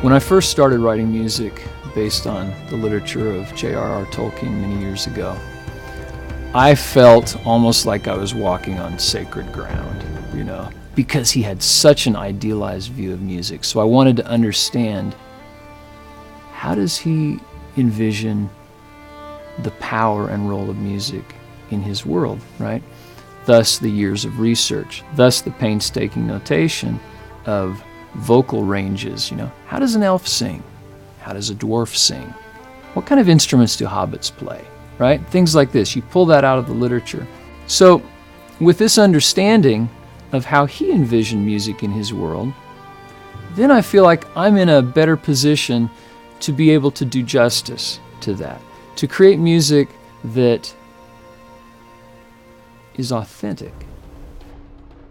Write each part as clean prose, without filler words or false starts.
When I first started writing music based on the literature of J.R.R. Tolkien many years ago, I felt almost like I was walking on sacred ground, because he had such an idealized view of music. So I wanted to understand, how does he envision the power and role of music in his world, right? Thus the years of research, thus the painstaking notation of vocal ranges. How does an elf sing? How does a dwarf sing? What kind of instruments do hobbits play, right? Things like this. You pull that out of the literature. So with this understanding of how he envisioned music in his world, then I feel like I'm in a better position to be able to do justice to that, to create music that is authentic.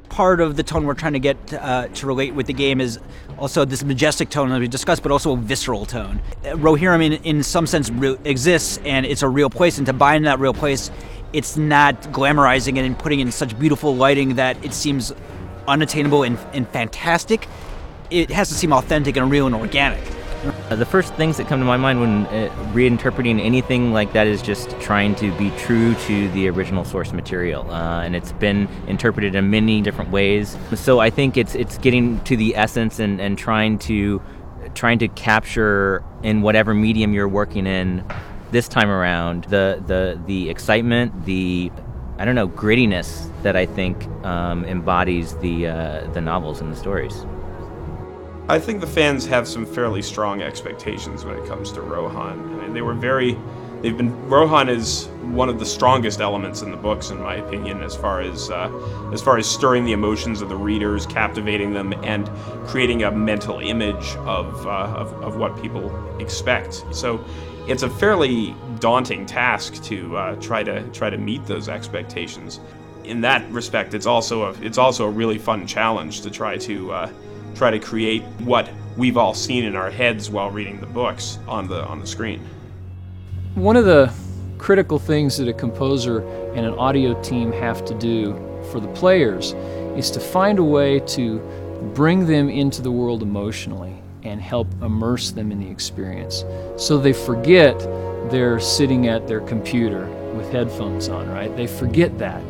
Part of the tone we're trying to get to relate with the game is also this majestic tone that we discussed, but also a visceral tone. Rohirrim, in some sense, exists, and it's a real place, and to bind in that real place, it's not glamorizing it and putting it in such beautiful lighting that it seems unattainable and fantastic. It has to seem authentic and real and organic. The first things that come to my mind when reinterpreting anything like that is just trying to be true to the original source material, and it's been interpreted in many different ways. So I think it's getting to the essence and trying to capture in whatever medium you're working in this time around the excitement, the grittiness that I think embodies the novels and the stories. I think the fans have some fairly strong expectations when it comes to Rohan. I mean, Rohan is one of the strongest elements in the books, in my opinion, as far as stirring the emotions of the readers, captivating them, and creating a mental image of what people expect. So it's a fairly daunting task to try to meet those expectations. In that respect, it's also a really fun challenge to try to create what we've all seen in our heads while reading the books on the screen. One of the critical things that a composer and an audio team have to do for the players is to find a way to bring them into the world emotionally and help immerse them in the experience, so they forget they're sitting at their computer with headphones on, right? They forget that.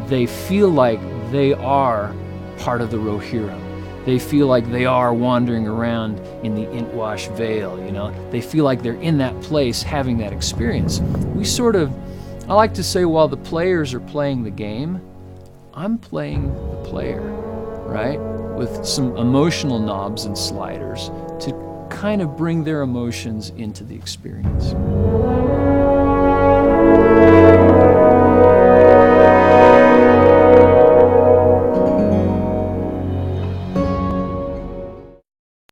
They feel like they are part of the Rohirrim. They feel like they are wandering around in the Intwash Vale, They feel like they're in that place having that experience. I like to say, while the players are playing the game, I'm playing the player, right? With some emotional knobs and sliders to kind of bring their emotions into the experience.